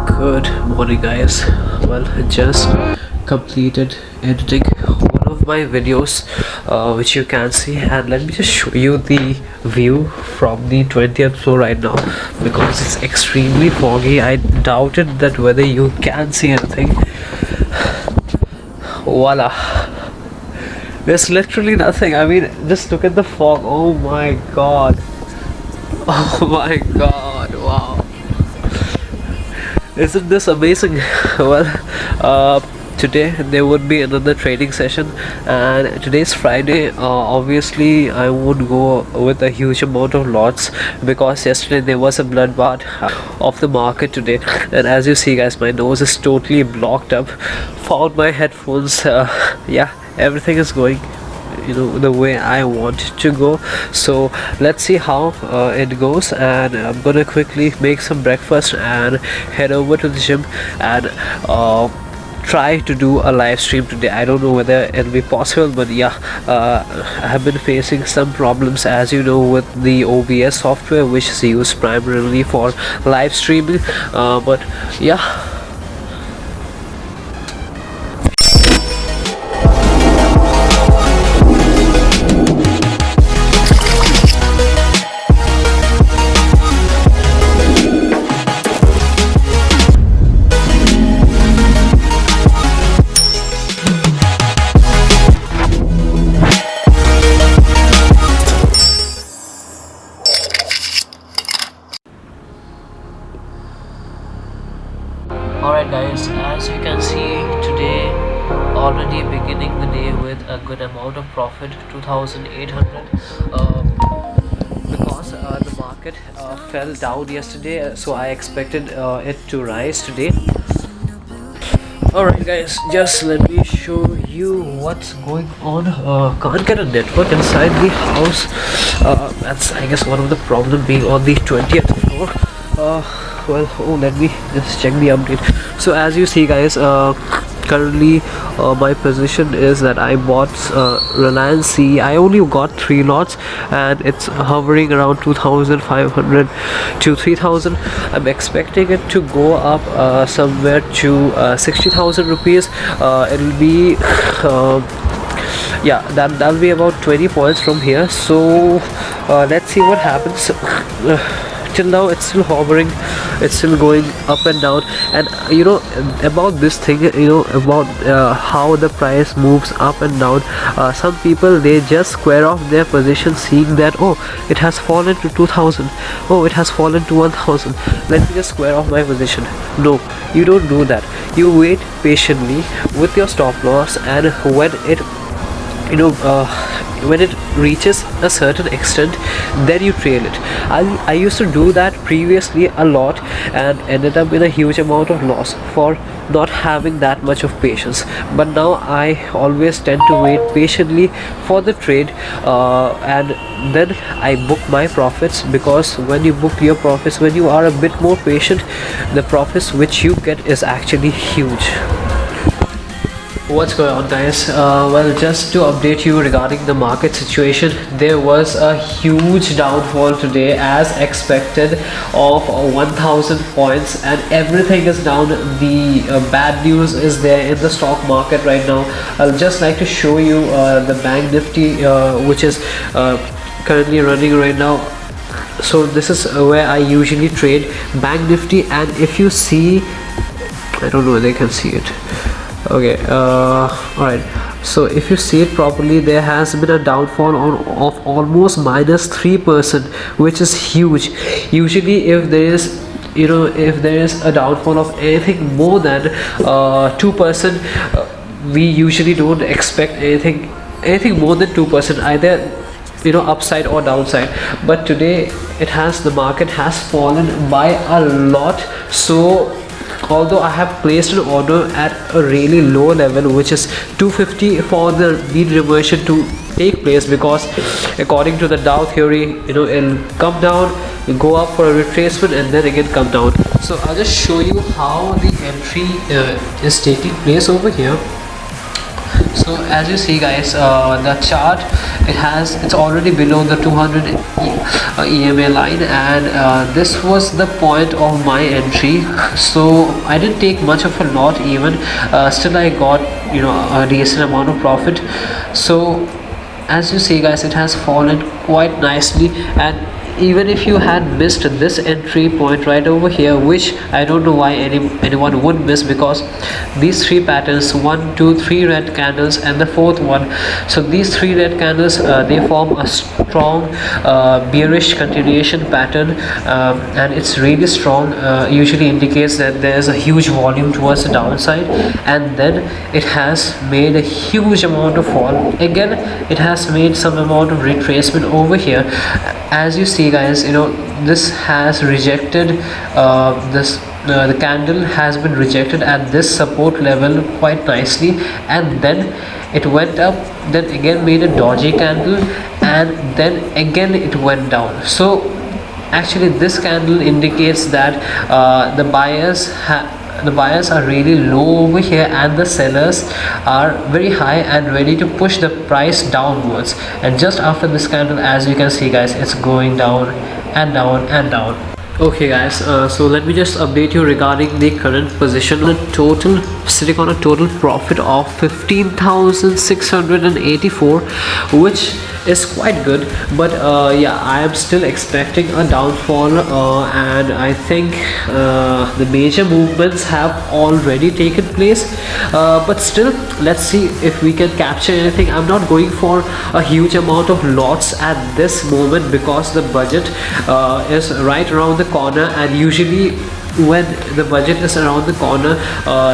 Good morning, guys. Well, just completed editing one of my videos, which you can see, and let me just show you the view from the 20th floor right now because it's extremely foggy. I doubted that whether you can see anything. Voila, there's literally nothing. I mean, just look at the fog. Oh my god. Oh my god, wow. Isn't this amazing? Well, today there would be another trading session, and today's Friday. Obviously, I would go with a huge amount of lots because yesterday there was a bloodbath of the market today, and as you see, guys, my nose is totally blocked up. Found my headphones. Yeah, everything is going the way I want it to go. So let's see how it goes, and I'm gonna quickly make some breakfast and head over to the gym and try to do a live stream today. I don't know whether it'll be possible, but yeah, I have been facing some problems, as you know, with the OBS software, which is used primarily for live streaming, but yeah. Alright guys, as you can see today, already beginning the day with a good amount of profit, 2,800, because the market fell down yesterday, so I expected it to rise today. Alright guys, just let me show you what's going on. Can't get a network inside the house. That's, I guess, one of the problem being on the 20th floor. Let me just check the update. So as you see, guys, currently my position is that I bought Reliance CE. I only got 3 lots and it's hovering around 2,500 to 3,000. I'm expecting it to go up somewhere to 60,000 rupees. It'll be yeah, that'll be about 20 points from here. So let's see what happens. Till now it's still hovering, it's still going up and down, and about this thing, about how the price moves up and down. Some people, they just square off their position, seeing that, oh, it has fallen to 2,000, oh, it has fallen to 1,000, let me just square off my position. No, you don't do that. You wait patiently with your stop loss, and when it reaches a certain extent, then you trail it. I used to do that previously a lot and ended up with a huge amount of loss for not having that much of patience. But now I always tend to wait patiently for the trade, and then I book my profits, because when you book your profits, when you are a bit more patient, the profits which you get is actually huge. What's going on, guys? Well, just to update you regarding the market situation, there was a huge downfall today as expected of 1,000 points, and everything is down. The bad news is there in the stock market right now. I'll just like to show you the Bank Nifty, which is currently running right now. So this is where I usually trade, Bank Nifty, and if you see, I don't know whether you can see it. Okay, alright, so if you see it properly, there has been a downfall of almost -3%, which is huge. Usually if there is a downfall of anything more than 2%, we usually don't expect anything more than 2%, either upside or downside. But today the market has fallen by a lot. So although I have placed an order at a really low level, which is 250, for the mean reversion to take place, because according to the Dow theory, it'll come down, go up for a retracement, and then again come down. So I'll just show you how the entry is taking place over here. So as you see guys, the chart, it's already below the 200 EMA line, and this was the point of my entry. So I didn't take much of a lot even, still I got a decent amount of profit. So as you see guys, it has fallen quite nicely, and even if you had missed this entry point right over here, which I don't know why anyone would miss, because these three patterns, 1 2 3 red candles and the fourth one, so these three red candles, they form a strong bearish continuation pattern, and it's really strong, usually indicates that there's a huge volume towards the downside, and then it has made a huge amount of fall. Again, it has made some amount of retracement over here. As you see guys, this has rejected the candle has been rejected at this support level quite nicely, and then it went up, then again made a dodgy candle, and then again it went down. So actually this candle indicates that the buyers are really low over here, and the sellers are very high and ready to push the price downwards. And just after this candle, as you can see guys, it's going down and down and down. Okay guys, so let me just update you regarding the current position. Sitting on a total profit of 15,684, which is quite good, but yeah, I am still expecting a downfall, and I think the major movements have already taken place, but still, let's see if we can capture anything. I'm not going for a huge amount of lots at this moment, because the budget is right around the corner, and usually when the budget is around the corner,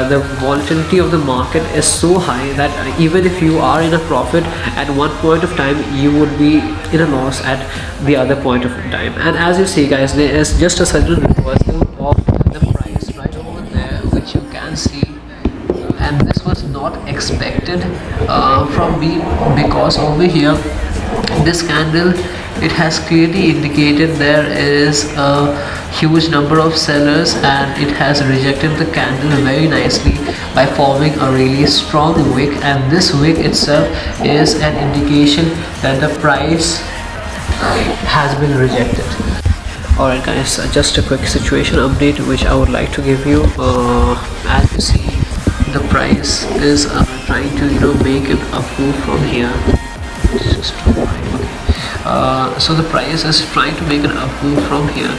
the volatility of the market is so high that even if you are in a profit at one point of time, you would be in a loss at the other point of time. And as you see guys, there is just a sudden reversal of the price right over there, which you can see, and this was not expected from me, because over here this candle, it has clearly indicated there is a huge number of sellers, and it has rejected the candle very nicely by forming a really strong wick, and this wick itself is an indication that the price has been rejected. Alright guys, just a quick situation update which I would like to give you. As you see, the price is trying to make it upward from here. So the price is trying to make an upmove from here,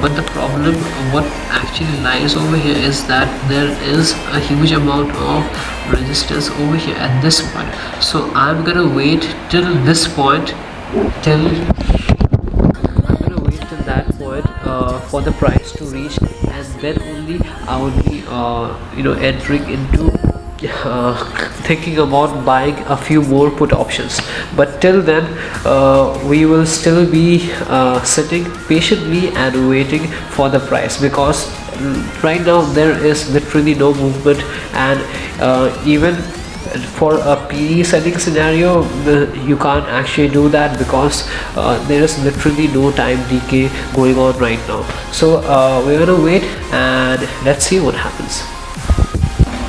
but the problem what actually lies over here is that there is a huge amount of resistance over here at this point. So I'm gonna wait till this point, for the price to reach, and then only I would be entering into thinking about buying a few more put options. But till then, we will still be sitting patiently and waiting for the price, because right now there is literally no movement, and even for a PE setting scenario, you can't actually do that, because there is literally no time decay going on right now. So we're gonna wait and let's see what happens.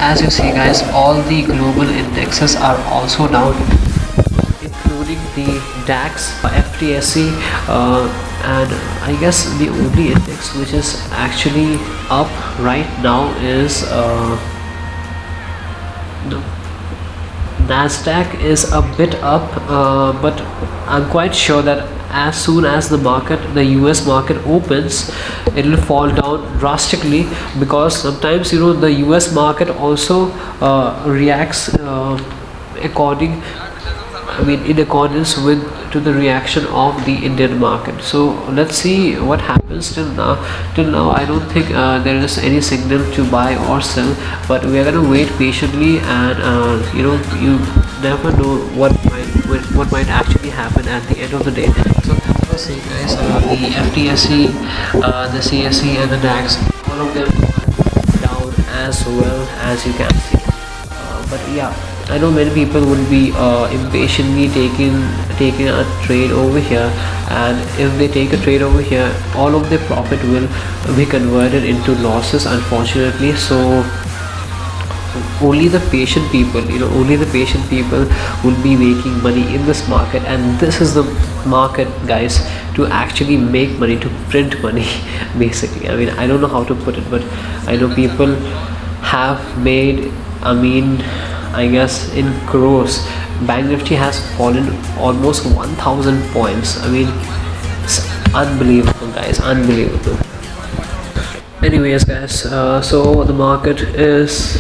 As you see guys, all the global indexes are also down, including the DAX, FTSE, and I guess the only index which is actually up right now is no, Nasdaq is a bit up, but I'm quite sure that as soon as the US market opens, it will fall down drastically, because sometimes the US market also reacts in accordance with the reaction of the Indian market. So let's see what happens. Till now I don't think there is any signal to buy or sell, but we are gonna wait patiently, and you never know what might actually happen at the end of the day. So as I say guys, the FTSE, the CSE and the DAX, all of them are down as well, as you can see. But yeah, I know many people would be impatiently taking a trade over here, and if they take a trade over here, all of their profit will be converted into losses, unfortunately. So only the patient people, only the patient people will be making money in this market. And this is the market, guys, to actually make money, to print money basically. I mean, I don't know how to put it, but I know people have made, I mean, I guess in crores. Bank Nifty has fallen almost 1000 points. I mean, it's unbelievable, guys, unbelievable. Anyways, guys, so the market is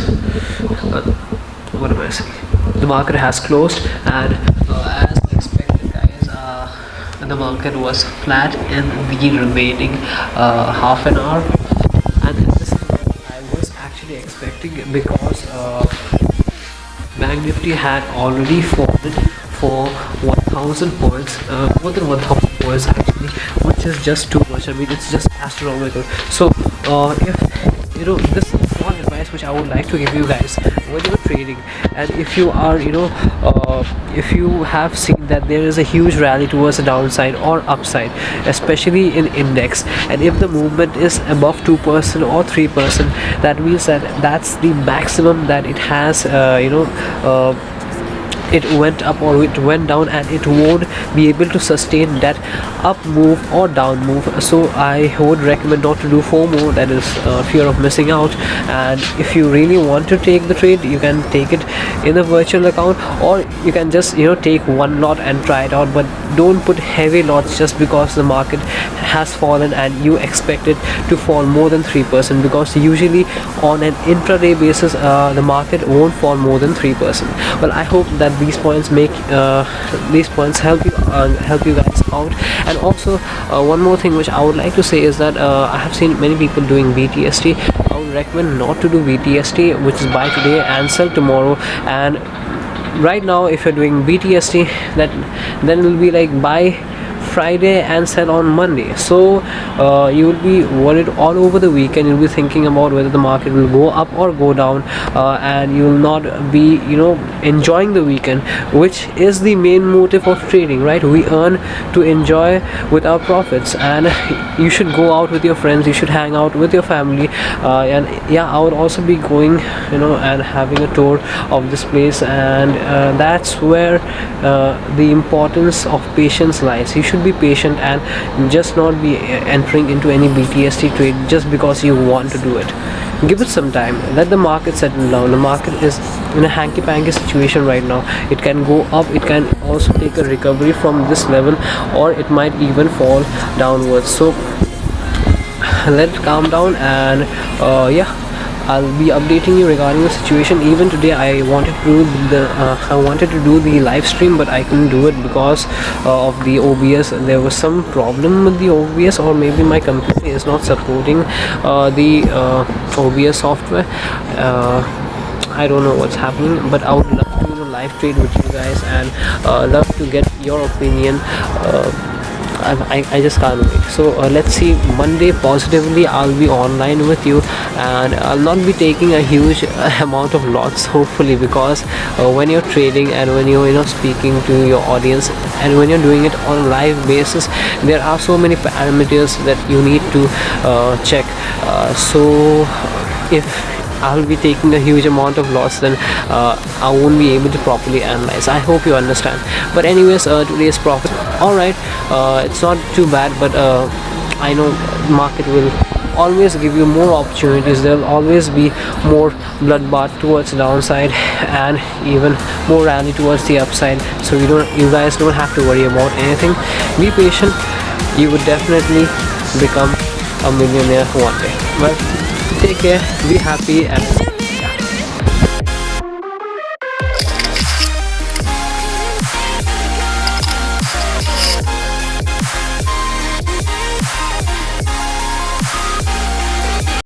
what am I saying, the market has closed, and as expected, guys, the market was flat in the remaining half an hour. And this is what I was actually expecting, because Bank Nifty had already fallen for 1000 points, more than 1000 points actually, which is just too much. I mean, it's just astronomical. So if this is one advice which I would like to give you guys when you're trading, and if you are, if you have seen that there is a huge rally towards the downside or upside, especially in index, and if the movement is above 2% or 3%, that means that that's the maximum that it has, it went up or it went down, and it won't be able to sustain that up move or down move. So I would recommend not to do FOMO, that is fear of missing out. And if you really want to take the trade, you can take it in a virtual account, or you can just take one lot and try it out, but don't put heavy lots just because the market has fallen and you expect it to fall more than 3%, because usually on an intraday basis the market won't fall more than 3%. Well, I hope that these points help you guys out. And also one more thing which I would like to say is that I have seen many people doing BTST. I would recommend not to do BTST, which is buy today and sell tomorrow. And right now, if you're doing BTST, then it will be like buy Friday and sell on Monday. So you will be worried all over the weekend. You'll be thinking about whether the market will go up or go down, and you will not be enjoying the weekend, which is the main motive of trading, right? We earn to enjoy with our profits, and you should go out with your friends, you should hang out with your family. And yeah, I would also be going and having a tour of this place, and that's where the importance of patience lies. You should be patient and just not be entering into any BTST trade just because you want to do it. Give it some time, let the market settle down. The market is in a hanky-panky situation right now. It can go up, it can also take a recovery from this level, or it might even fall downwards. So let it calm down, and yeah, I'll be updating you regarding the situation. Even today I wanted to do the live stream, but I couldn't do it because of the OBS. There was some problem with the OBS, or maybe my computer is not supporting the OBS software. I don't know what's happening, but I would love to live trade with you guys, and love to get your opinion. I just can't wait. So let's see, Monday positively I'll be online with you, and I'll not be taking a huge amount of lots, hopefully, because when you're trading and when you're speaking to your audience, and when you're doing it on a live basis, there are so many parameters that you need to check. So if I'll be taking a huge amount of loss, then I won't be able to properly analyze. I hope you understand. But anyways, today's profit, alright, it's not too bad, but I know market will always give you more opportunities. There will always be more bloodbath towards the downside, and even more rally towards the upside. So you guys don't have to worry about anything. Be patient, you would definitely become a millionaire one day. Well, take care, be happy, and